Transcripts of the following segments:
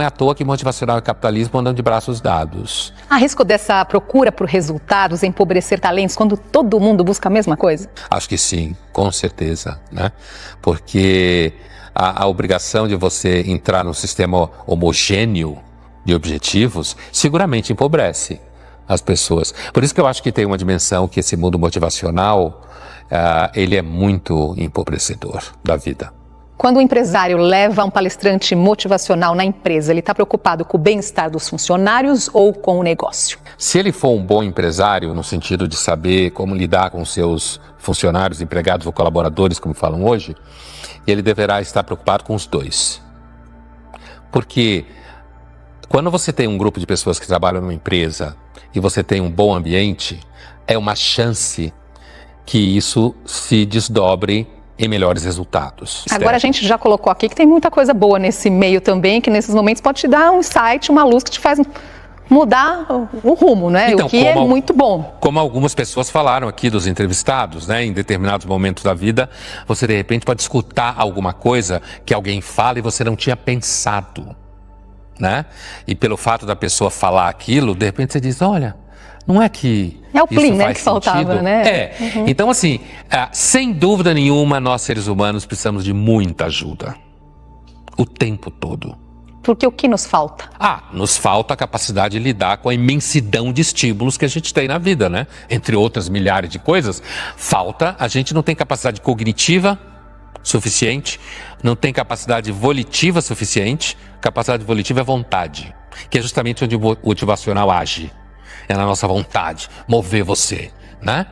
Não é à toa que motivacional e capitalismo andam de braços dados. Há risco dessa procura por resultados empobrecer talentos quando todo mundo busca a mesma coisa? Acho que sim, com certeza, né? Porque a obrigação de você entrar num sistema homogêneo de objetivos seguramente empobrece as pessoas. Por isso que eu acho que tem uma dimensão que esse mundo motivacional, ele é muito empobrecedor da vida. Quando o empresário leva um palestrante motivacional na empresa, ele está preocupado com o bem-estar dos funcionários ou com o negócio? Se ele for um bom empresário, no sentido de saber como lidar com seus funcionários, empregados ou colaboradores, como falam hoje, ele deverá estar preocupado com os dois. Porque quando você tem um grupo de pessoas que trabalham numa empresa e você tem um bom ambiente, é uma chance que isso se desdobre em melhores resultados. Agora a gente já colocou aqui que tem muita coisa boa nesse meio também, que nesses momentos pode te dar um insight, uma luz que te faz mudar o rumo, né? Então, o que é muito bom. Como algumas pessoas falaram aqui dos entrevistados, né? Em determinados momentos da vida, você de repente pode escutar alguma coisa que alguém fala e você não tinha pensado, né? E pelo fato da pessoa falar aquilo, de repente você diz, olha, não é que é o plim, né, sentido? que faltava, né? Então assim, sem dúvida nenhuma, nós seres humanos precisamos de muita ajuda, o tempo todo. Porque o que nos falta? Nos falta a capacidade de lidar com a imensidão de estímulos que a gente tem na vida, né? Entre outras milhares de coisas, a gente não tem capacidade cognitiva suficiente, não tem capacidade volitiva suficiente. Capacidade volitiva é vontade, que é justamente onde o motivacional age. É na nossa vontade, mover você, né?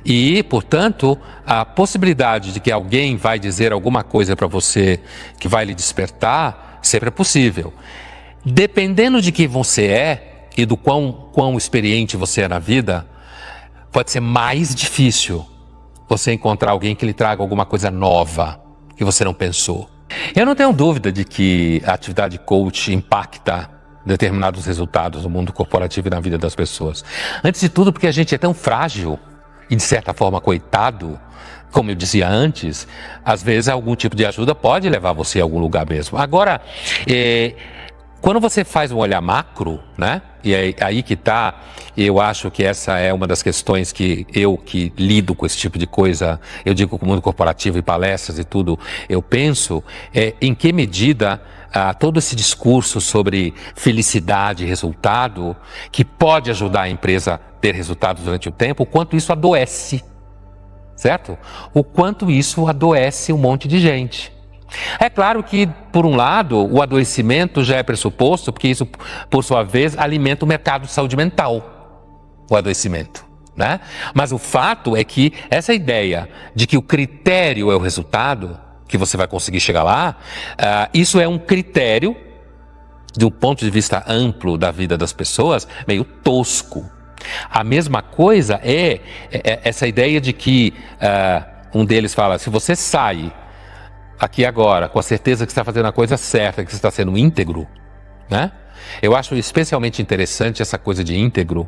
E, portanto, a possibilidade de que alguém vai dizer alguma coisa para você que vai lhe despertar, sempre é possível. Dependendo de quem você é e do quão experiente você é na vida, pode ser mais difícil você encontrar alguém que lhe traga alguma coisa nova que você não pensou. Eu não tenho dúvida de que a atividade coach impacta determinados resultados no mundo corporativo e na vida das pessoas. Antes de tudo, porque a gente é tão frágil e, de certa forma, coitado, como eu dizia antes, às vezes algum tipo de ajuda pode levar você a algum lugar mesmo. Agora, quando você faz um olhar macro, né? E é aí que está, eu acho que essa é uma das questões que lido com esse tipo de coisa, eu digo com o mundo corporativo e palestras e tudo, eu penso em que medida todo esse discurso sobre felicidade e resultado, que pode ajudar a empresa a ter resultados durante o tempo, o quanto isso adoece, certo? O quanto isso adoece um monte de gente. É claro que, por um lado, o adoecimento já é pressuposto, porque isso, por sua vez, alimenta o mercado de saúde mental, o adoecimento, né? Mas o fato é que essa ideia de que o critério é o resultado, que você vai conseguir chegar lá, isso é um critério, de um ponto de vista amplo da vida das pessoas, meio tosco. A mesma coisa é essa ideia de que um deles fala, se você sai aqui agora com a certeza que você está fazendo a coisa certa, que você está sendo íntegro, né? Eu acho especialmente interessante essa coisa de íntegro,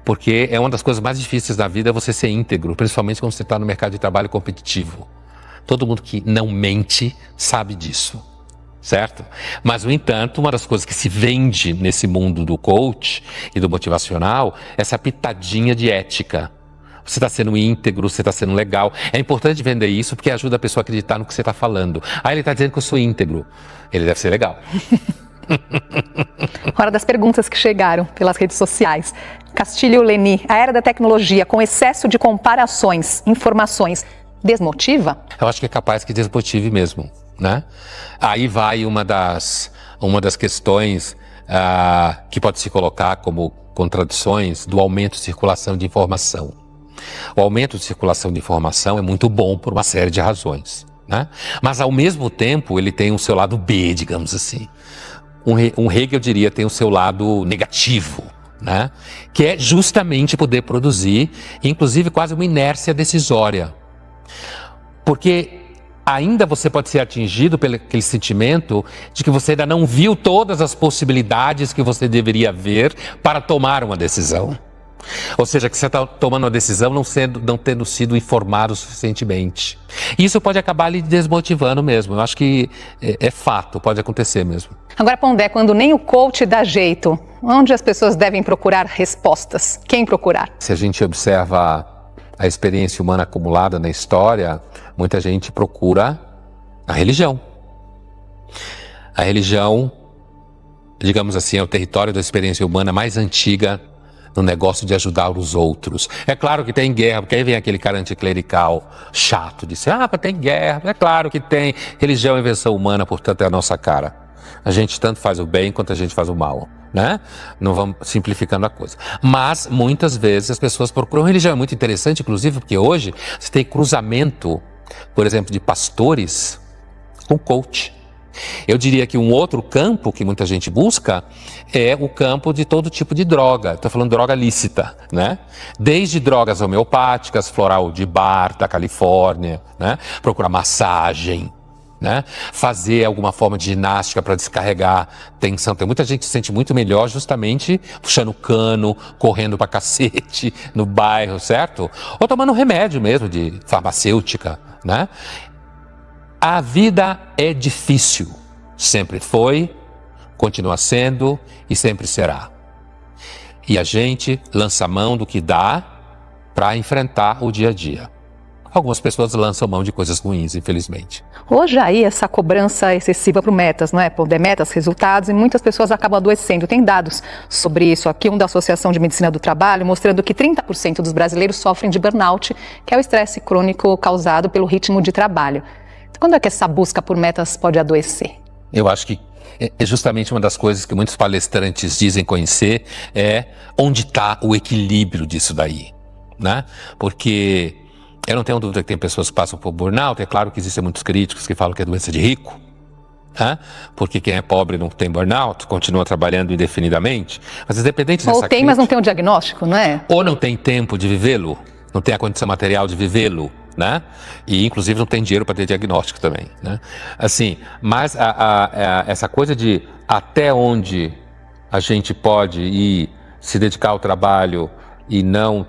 porque é uma das coisas mais difíceis da vida você ser íntegro, principalmente quando você está no mercado de trabalho competitivo. Todo mundo que não mente sabe disso, certo? Mas, no entanto, uma das coisas que se vende nesse mundo do coach e do motivacional é essa pitadinha de ética. Você está sendo íntegro, você está sendo legal. É importante vender isso porque ajuda a pessoa a acreditar no que você está falando. Ele está dizendo que eu sou íntegro. Ele deve ser legal. Hora das perguntas que chegaram pelas redes sociais. Castilho Leni, a era da tecnologia com excesso de comparações, informações, desmotiva? Eu acho que é capaz que desmotive mesmo, né? Aí vai uma das questões que pode se colocar como contradições do aumento de circulação de informação. O aumento de circulação de informação é muito bom por uma série de razões, né? Mas ao mesmo tempo ele tem o seu lado B, digamos assim. Um Hegel diria tem o seu lado negativo, né? Que é justamente poder produzir, inclusive quase uma inércia decisória. Porque ainda você pode ser atingido pelo aquele sentimento de que você ainda não viu todas as possibilidades que você deveria ver para tomar uma decisão. Ou seja, que você está tomando uma decisão não tendo sido informado suficientemente. Isso pode acabar lhe desmotivando mesmo. Eu acho que é fato, pode acontecer mesmo. Agora, Pondé, quando nem o coach dá jeito, onde as pessoas devem procurar respostas? Quem procurar? Se a gente observa a experiência humana acumulada na história, muita gente procura a religião. A religião, digamos assim, é o território da experiência humana mais antiga no negócio de ajudar os outros. É claro que tem guerra, porque aí vem aquele cara anticlerical chato, diz, tem guerra. É claro que tem. Religião é invenção humana, portanto é a nossa cara. A gente tanto faz o bem quanto a gente faz o mal, né? Não vamos simplificando a coisa. Mas, muitas vezes, as pessoas procuram religião. É muito interessante, inclusive, porque hoje você tem cruzamento, por exemplo, de pastores com coach. Eu diria que um outro campo que muita gente busca é o campo de todo tipo de droga. Estou falando de droga lícita, né? Desde drogas homeopáticas, floral de bar da Califórnia, né? Procurar massagem, né? Fazer alguma forma de ginástica para descarregar tensão. Tem muita gente que se sente muito melhor justamente puxando cano, correndo pra cacete no bairro, certo? Ou tomando remédio mesmo de farmacêutica, né? A vida é difícil, sempre foi, continua sendo e sempre será. E a gente lança mão do que dá para enfrentar o dia a dia. Algumas pessoas lançam mão de coisas ruins, infelizmente. Hoje aí essa cobrança excessiva para o metas, não é? Por metas, resultados, e muitas pessoas acabam adoecendo. Tem dados sobre isso aqui, um da Associação de Medicina do Trabalho, mostrando que 30% dos brasileiros sofrem de burnout, que é o estresse crônico causado pelo ritmo de trabalho. Quando é que essa busca por metas pode adoecer? Eu acho que é justamente uma das coisas que muitos palestrantes dizem conhecer, é onde está o equilíbrio disso daí, né? Porque eu não tenho dúvida que tem pessoas que passam por burnout. É claro que existem muitos críticos que falam que é doença de rico, né? Porque quem é pobre não tem burnout, continua trabalhando indefinidamente. Mas independente dessa crítica, mas não tem um diagnóstico, não é? Ou não tem tempo de vivê-lo, não tem a condição material de vivê-lo, né? E inclusive não tem dinheiro para ter diagnóstico também, né? Assim, mas essa coisa de até onde a gente pode ir se dedicar ao trabalho e não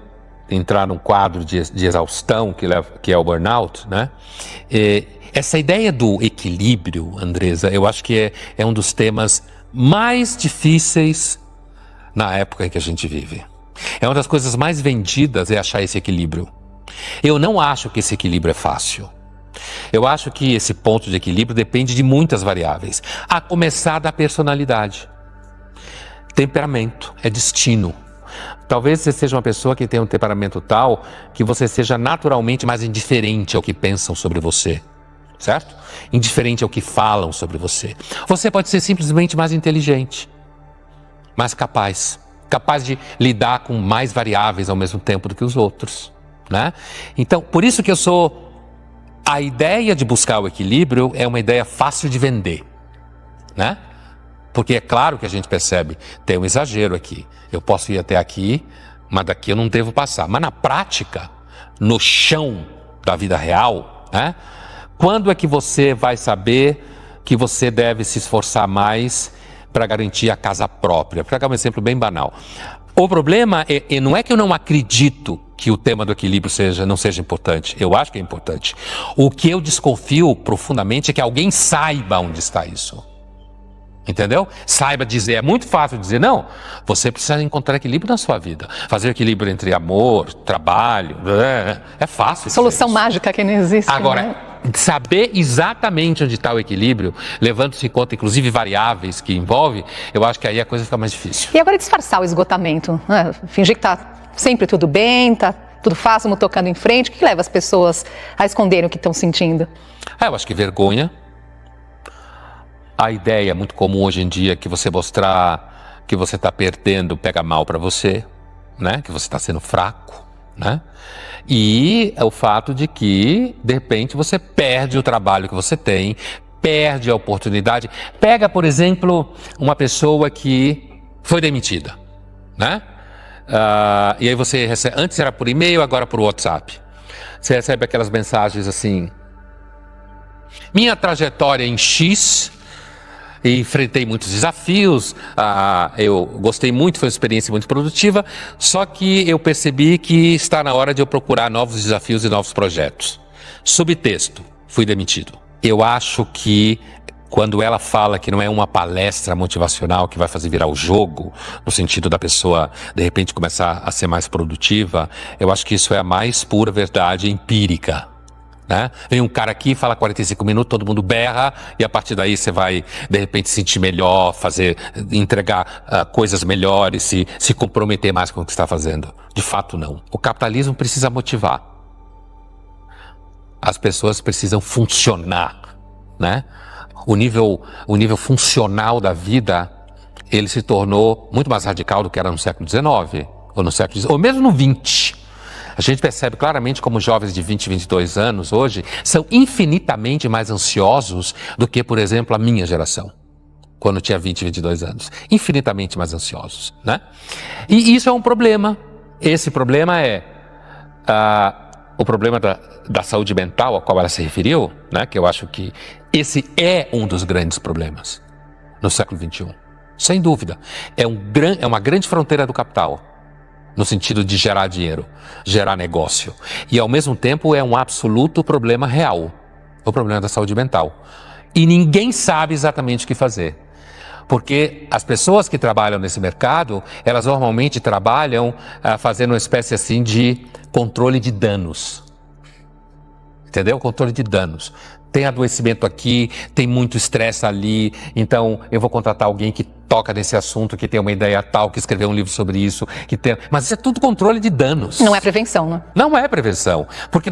entrar num quadro de exaustão que é o burnout, né? Essa ideia do equilíbrio, Andresa, eu acho que é um dos temas mais difíceis na época em que a gente vive. É uma das coisas mais vendidas é achar esse equilíbrio. Eu não acho que esse equilíbrio é fácil. Eu acho que esse ponto de equilíbrio depende de muitas variáveis, a começar da personalidade. Temperamento, é destino. Talvez você seja uma pessoa que tem um temperamento tal que você seja naturalmente mais indiferente ao que pensam sobre você, certo? Indiferente ao que falam sobre você. Você pode ser simplesmente mais inteligente, mais capaz de lidar com mais variáveis ao mesmo tempo do que os outros, né? Então, por isso que a ideia de buscar o equilíbrio é uma ideia fácil de vender, né? Porque é claro que a gente percebe, tem um exagero aqui. Eu posso ir até aqui, mas daqui eu não devo passar. Mas na prática, no chão da vida real, né? Quando é que você vai saber que você deve se esforçar mais para garantir a casa própria? Para dar um exemplo bem banal. O problema não é que eu não acredito que o tema do equilíbrio não seja importante. Eu acho que é importante. O que eu desconfio profundamente é que alguém saiba onde está isso. Entendeu? Saiba dizer, é muito fácil dizer, não, você precisa encontrar equilíbrio na sua vida. Fazer equilíbrio entre amor, trabalho, é fácil. Solução mágica que não existe. Agora, né? Saber exatamente onde está o equilíbrio, levando-se em conta, inclusive, variáveis que envolve, eu acho que aí a coisa fica mais difícil. E agora disfarçar o esgotamento, né? Fingir que está sempre tudo bem, tá tudo fácil, não tocando em frente, o que leva as pessoas a esconderem o que estão sentindo? Eu acho que vergonha. A ideia muito comum hoje em dia é que você mostrar que você está perdendo pega mal para você, né? Que você está sendo fraco, né? E é o fato de que, de repente, você perde o trabalho que você tem, perde a oportunidade. Pega, por exemplo, uma pessoa que foi demitida, né? E aí você recebe, antes era por e-mail, agora por WhatsApp. Você recebe aquelas mensagens assim: minha trajetória em X e enfrentei muitos desafios, eu gostei muito, foi uma experiência muito produtiva, só que eu percebi que está na hora de eu procurar novos desafios e novos projetos. Subtexto, fui demitido. Eu acho que quando ela fala que não é uma palestra motivacional que vai fazer virar o jogo, no sentido da pessoa, de repente, começar a ser mais produtiva, eu acho que isso é a mais pura verdade empírica. Né? Vem um cara aqui, fala 45 minutos, todo mundo berra, e a partir daí você vai, de repente, se sentir melhor, entregar coisas melhores, se comprometer mais com o que está fazendo. De fato, não. O capitalismo precisa motivar. As pessoas precisam funcionar, né? O nível funcional da vida, ele se tornou muito mais radical do que era no século XIX, ou no século XIX, ou mesmo no XX. A gente percebe claramente como jovens de 20, 22 anos hoje são infinitamente mais ansiosos do que, por exemplo, a minha geração, quando tinha 20, 22 anos. Infinitamente mais ansiosos, né? E isso é um problema. Esse problema é o problema da saúde mental a qual ela se referiu, né? Que eu acho que esse é um dos grandes problemas no século XXI. Sem dúvida. É uma grande fronteira do capital, no sentido de gerar dinheiro, gerar negócio. E, ao mesmo tempo, é um absoluto problema real, o problema da saúde mental. E ninguém sabe exatamente o que fazer. Porque as pessoas que trabalham nesse mercado, elas normalmente trabalham fazendo uma espécie assim de controle de danos. Entendeu? Controle de danos. Tem adoecimento aqui, tem muito estresse ali, então eu vou contratar alguém que toca nesse assunto, que tem uma ideia tal, que escreveu um livro sobre isso, mas isso é tudo controle de danos. Não é prevenção, né? Não é prevenção, porque